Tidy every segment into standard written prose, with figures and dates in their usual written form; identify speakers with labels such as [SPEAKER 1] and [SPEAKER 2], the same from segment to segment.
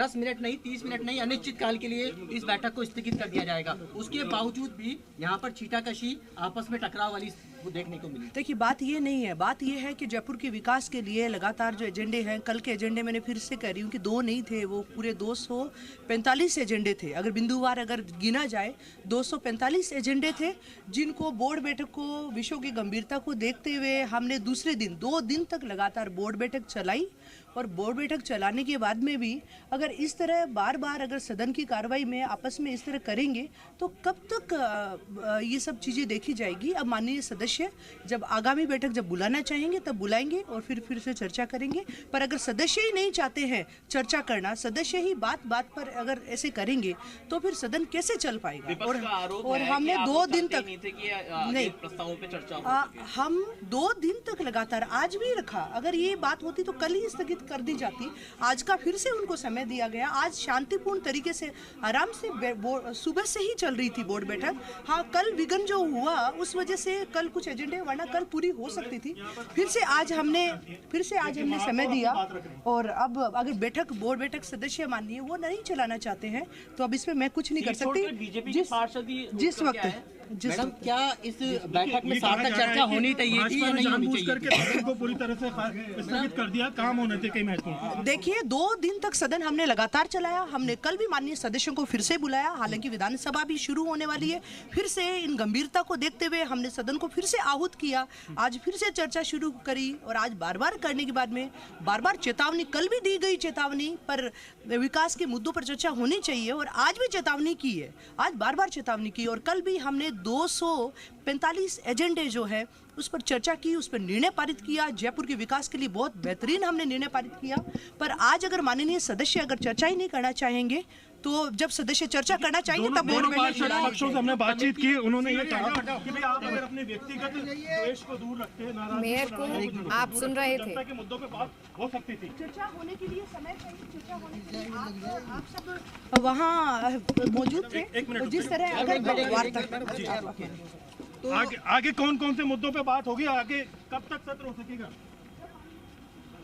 [SPEAKER 1] 10 minute नहीं, 30 minute नहीं, अनिश्चित काल के लिए इस बैठक को स्थगित कर दिया जाएगा। उसके बावजूद भी यहाँ पर छींटाकशी, आपस में टकराव वाली देखने को मिली।
[SPEAKER 2] देखिए, बात ये नहीं है, बात ये है कि जयपुर के विकास के लिए लगातार जो एजेंडे हैं, कल के एजेंडे मैंने फिर से कह रही हूँ कि 2 नहीं थे, वो पूरे 245 एजेंडे थे। अगर बिंदुवार अगर गिना जाए 245 एजेंडे थे, जिनको बोर्ड बैठक को विषयों की गंभीरता को देखते हुए हमने दूसरे दिन 2 दिन तक लगातार बोर्ड बैठक चलाई। और बोर्ड बैठक चलाने के बाद में भी अगर इस तरह बार बार अगर सदन की कार्रवाई में आपस में इस तरह करेंगे तो कब तक ये सब चीज़ें देखी जाएगी। अब माननीय सदस्य जब आगामी बैठक जब बुलाना चाहेंगे तब बुलाएंगे और फिर से चर्चा करेंगे। पर अगर सदस्य ही नहीं चाहते हैं चर्चा करना, सदस्य ही बात बात पर अगर ऐसे करेंगे तो फिर सदन कैसे चल पाएगा। और हमने 2 दिन तक नहीं,
[SPEAKER 1] प्रस्तावों पे चर्चा
[SPEAKER 2] हम 2 दिन तक लगातार आज भी रखा। अगर ये बात होती तो कल ही स्थगित कर दी जाती। आज का फिर से उनको समय दिया गया। आज शांतिपूर्ण तरीके से आराम से सुबह से ही चल रही थी बोर्ड बैठक। हाँ, कल विघ्न जो हुआ उस वजह से कल कुछ एजेंडे, वरना कल पूरी हो सकती थी। फिर से आज हमने समय दिया। और अब अगर बैठक बोर्ड बैठक सदस्य माननीय वो नहीं चलाना चाहते हैं तो अब इसमें मैं कुछ नहीं कर सकती। जिस वक्त
[SPEAKER 1] मैडम, क्या इस बैठक में सार्थक चर्चा होनी चाहिए थी या नहीं होनी चाहिए?
[SPEAKER 3] को पूरी तरह से स्थगित कर दिया, काम होने थे कई महत्वपूर्ण।
[SPEAKER 2] देखिए, 2 दिन तक सदन हमने लगातार चलाया। हमने कल भी माननीय सदस्यों को फिर से बुलाया, हालांकि विधानसभा भी शुरू होने वाली है। फिर से इन गंभीरता को देखते हुए हमने सदन को फिर से आहूत किया। आज फिर से चर्चा शुरू करी और आज बार बार करने के बाद में बार बार चेतावनी, कल भी दी गई चेतावनी पर विकास के मुद्दों पर चर्चा होनी चाहिए और आज भी चेतावनी की है। आज बार बार चेतावनी की और कल भी हमने 245 एजेंडे जो है उस पर चर्चा की, उस पर निर्णय पारित किया। जयपुर के विकास के लिए बहुत बेहतरीन हमने निर्णय पारित किया। पर आज अगर माननीय सदस्य अगर चर्चा ही नहीं करना चाहेंगे तो जब सदस्य चर्चा करना चाहेंगे तब बोर्ड में
[SPEAKER 3] पक्षों से हमने बातचीत की। उन्होंने ये कहा कि भाई आप अगर अपने व्यक्तिगत द्वेष को दूर रखते हैं,
[SPEAKER 4] मेयर को आप सुन रहे थे
[SPEAKER 3] के मुद्दों पे बात हो सकती थी।
[SPEAKER 2] चर्चा होने के लिए समय चाहिए। चर्चा होने के लिए आप सब वहाँ मौजूद थे। जिस तरह अगर वार्ता
[SPEAKER 3] आगे कौन कौन से मुद्दों पे बात होगी, आगे कब तक सत्र हो सकेगा?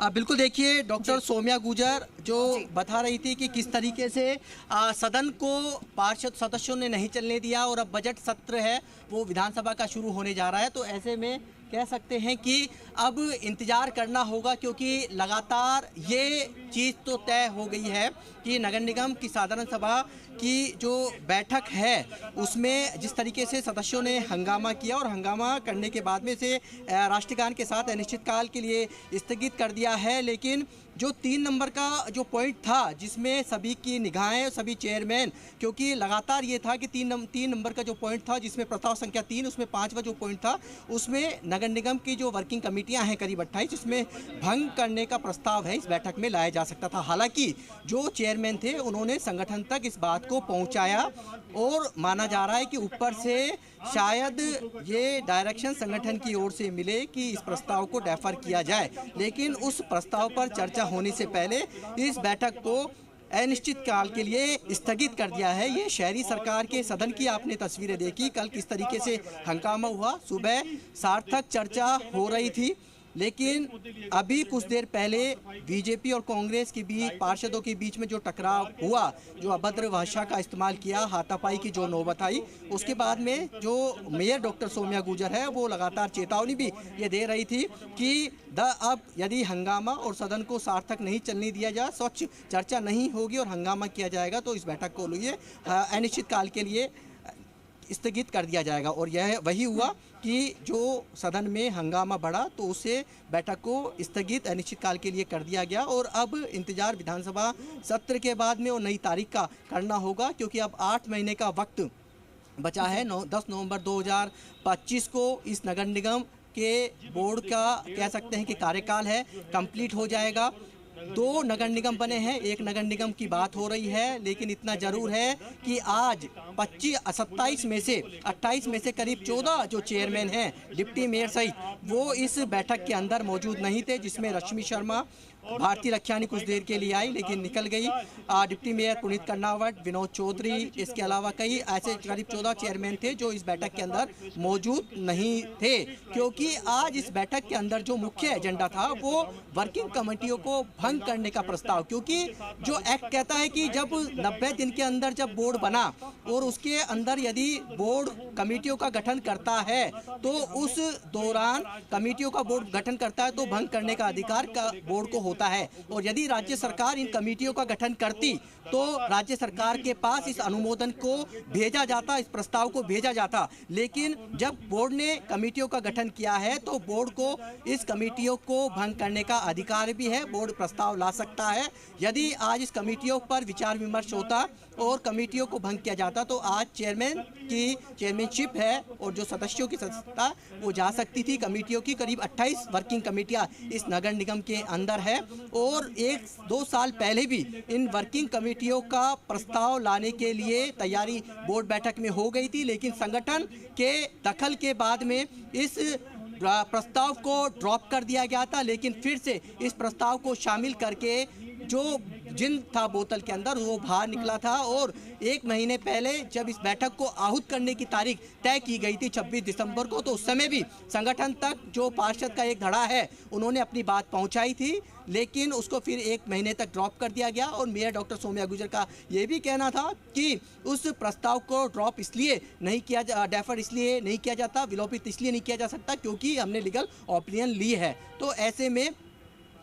[SPEAKER 1] बिल्कुल, देखिए डॉक्टर सौम्या गुर्जर जो बता रही थी कि किस तरीके से सदन को पार्षद सदस्यों ने नहीं चलने दिया और अब बजट सत्र है वो विधानसभा का शुरू होने जा रहा है। तो ऐसे में कह सकते हैं कि अब इंतज़ार करना होगा, क्योंकि लगातार ये चीज़ तो तय हो गई है कि नगर निगम की साधारण सभा की जो बैठक है उसमें जिस तरीके से सदस्यों ने हंगामा किया और हंगामा करने के बाद में से राष्ट्रगान के साथ अनिश्चितकाल के लिए स्थगित कर दिया है। लेकिन जो 3 नंबर का जो पॉइंट था जिसमें सभी की निगाहें, सभी चेयरमैन, क्योंकि लगातार ये था कि 3 नंबर का जो पॉइंट था जिसमें प्रस्ताव संख्या 3, उसमें 5वां जो पॉइंट था उसमें नगर निगम की जो वर्किंग कमेटियां हैं करीब 28, इसमें भंग करने का प्रस्ताव है इस बैठक में लाया जा सकता था। हालांकि जो चेयरमैन थे उन्होंने संगठन तक इस बात को पहुंचाया और माना जा रहा है कि ऊपर से शायद ये डायरेक्शन संगठन की ओर से मिले कि इस प्रस्ताव को डेफर किया जाए। लेकिन उस प्रस्ताव पर चर्चा होने से पहले इस बैठक को अनिश्चित काल के लिए स्थगित कर दिया है। ये शहरी सरकार के सदन की आपने तस्वीरें देखी, कल किस तरीके से हंगामा हुआ। सुबह सार्थक चर्चा हो रही थी, लेकिन अभी कुछ देर पहले बीजेपी और कांग्रेस के बीच पार्षदों के बीच में जो टकराव हुआ, जो अभद्र भाषा का इस्तेमाल किया, हाथापाई की जो नौबत आई, उसके बाद में जो मेयर डॉक्टर सौम्या गुर्जर है वो लगातार चेतावनी भी ये दे रही थी कि अब यदि हंगामा और सदन को सार्थक नहीं चलने दिया जाए, स्वच्छ चर्चा नहीं होगी और हंगामा किया जाएगा तो इस बैठक को लिए अनिश्चितकाल के लिए स्थगित कर दिया जाएगा। और यह वही हुआ कि जो सदन में हंगामा बढ़ा तो उसे बैठक को स्थगित अनिश्चितकाल के लिए कर दिया गया। और अब इंतजार विधानसभा सत्र के बाद में और नई तारीख का करना होगा, क्योंकि अब 8 महीने का वक्त बचा है। 10 नवंबर 2025 को इस नगर निगम के बोर्ड का कह सकते हैं कि कार्यकाल है कंप्लीट हो जाएगा। 2 नगर निगम बने हैं, 1 नगर निगम की बात हो रही है। लेकिन इतना जरूर है कि आज 27 में से 28 में से करीब 14 जो चेयरमैन हैं डिप्टी मेयर सहित वो इस बैठक के अंदर मौजूद नहीं थे, जिसमें रश्मि शर्मा भारती लखियानी कुछ देर के लिए आई लेकिन निकल गई। डिप्टी मेयर पुनीत कर्नावट, विनोद चौधरी, इसके अलावा कई ऐसे करीब 14 चेयरमैन थे जो इस बैठक के अंदर मौजूद नहीं थे, क्योंकि आज इस बैठक के अंदर जो मुख्य एजेंडा था वो वर्किंग कमेटियों को भंग करने का प्रस्ताव, क्योंकि जो एक्ट कहता है कि जब 90 दिन के अंदर जब बोर्ड बना और उसके अंदर यदि बोर्ड कमेटियों का गठन करता है तो उस दौरान कमेटियों का बोर्ड गठन करता है तो भंग करने का अधिकार का बोर्ड को होता है। और यदि राज्य सरकार इन कमेटियों का गठन करती तो राज्य सरकार के पास इस अनुमोदन को भेजा जाता, इस प्रस्ताव को भेजा जाता। लेकिन जब बोर्ड ने कमेटियों का गठन किया है तो बोर्ड को इस कमेटियों को भंग करने का अधिकार भी है। बोर्ड प्रस्ताव ला सकता है। यदि आज इस कमेटियों पर विचार विमर्श होता और कमेटियों को भंग किया जाता तो आज चेयरमैन की चेयरमैनशिप है और जो सदस्यों की सदस्यता वो जा सकती थी। कमेटियों की करीब 28 वर्किंग कमेटियां इस नगर निगम के अंदर है और 1-2 साल पहले भी इन वर्किंग कमेटियों का प्रस्ताव लाने के लिए तैयारी बोर्ड बैठक में हो गई थी, लेकिन संगठन के दखल के बाद में इस प्रस्ताव को ड्रॉप कर दिया गया था। लेकिन फिर से इस प्रस्ताव को शामिल करके जो जिन था बोतल के अंदर वो बाहर निकला था और 1 महीने पहले जब इस बैठक को आहूत करने की तारीख तय की गई थी 26 दिसंबर को, तो उस समय भी संगठन तक जो पार्षद का एक धड़ा है उन्होंने अपनी बात पहुंचाई थी, लेकिन उसको फिर 1 महीने तक ड्रॉप कर दिया गया। और मेयर डॉक्टर सोम्या गुर्जर का ये भी कहना था कि उस प्रस्ताव को ड्रॉप इसलिए नहीं किया, डेफर इसलिए नहीं किया जाता, विलोपित इसलिए नहीं किया जा सकता क्योंकि हमने लीगल ओपिनियन ली है। तो ऐसे में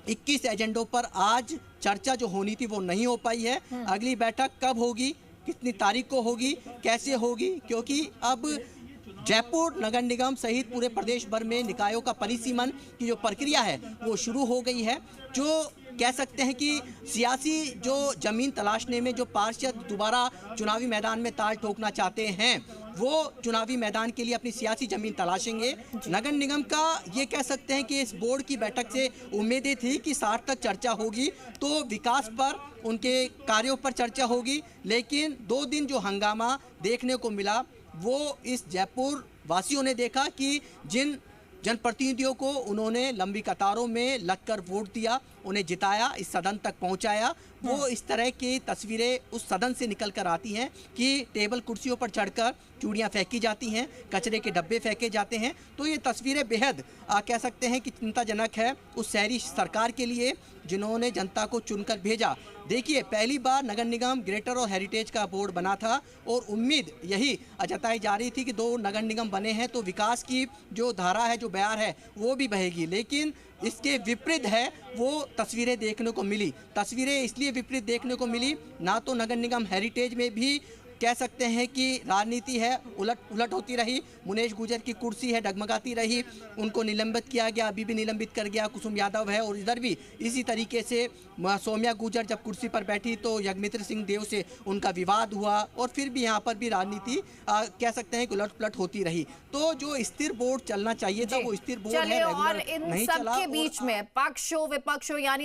[SPEAKER 1] 21 एजेंडों पर आज चर्चा जो होनी थी वो नहीं हो पाई है। अगली बैठक कब होगी, कितनी तारीख को होगी, कैसे होगी, क्योंकि अब जयपुर नगर निगम सहित पूरे प्रदेश भर में निकायों का परिसीमन की जो प्रक्रिया है वो शुरू हो गई है। जो कह सकते हैं कि सियासी जो जमीन तलाशने में जो पार्षद दोबारा चुनावी मैदान में ताल ठोकना चाहते हैं वो चुनावी मैदान के लिए अपनी सियासी जमीन तलाशेंगे। नगर निगम का ये कह सकते हैं कि इस बोर्ड की बैठक से उम्मीदें थी कि सार्थक चर्चा होगी तो विकास पर, उनके कार्यों पर चर्चा होगी, लेकिन 2 दिन जो हंगामा देखने को मिला वो इस जयपुर वासियों ने देखा कि जिन जनप्रतिनिधियों को उन्होंने लंबी कतारों में लगकर वोट दिया, उन्हें जिताया, इस सदन तक पहुंचाया, वो इस तरह की तस्वीरें उस सदन से निकल कर आती हैं कि टेबल कुर्सियों पर चढ़कर चूड़ियाँ फेंकी जाती हैं, कचरे के डब्बे फेंके जाते हैं। तो ये तस्वीरें बेहद कह सकते हैं कि चिंताजनक है उस शहरी सरकार के लिए जिन्होंने जनता को चुनकर भेजा। देखिए, पहली बार नगर निगम ग्रेटर और हेरिटेज का बोर्ड बना था और उम्मीद यही जताई जा रही थी कि 2 नगर निगम बने हैं तो विकास की जो धारा है, जो बयार है वो भी बहेगी, लेकिन इसके विपरीत है वो तस्वीरें देखने को मिली। तस्वीरें इसलिए विपरीत देखने को मिली, ना तो नगर निगम हेरिटेज में भी कह सकते हैं कि राजनीति है, उलट होती रही। मुनेश गुर्जर की कुर्सी है डगमगाती रही, उनको निलंबित किया गया, अभी भी निलंबित कर गया। कुसुम यादव है और इधर भी इसी तरीके से सोम्या गुर्जर जब कुर्सी पर बैठी तो यज्ञमित्र सिंह देव से उनका विवाद हुआ और फिर भी यहाँ पर भी राजनीति कह सकते हैं कि उलट पुलट होती रही। तो जो स्थिर बोर्ड चलना चाहिए था वो स्थिर बोर्ड है,
[SPEAKER 4] और इन
[SPEAKER 1] नहीं
[SPEAKER 4] सब
[SPEAKER 1] चला।
[SPEAKER 4] के बीच में पक्षों विपक्षों यानी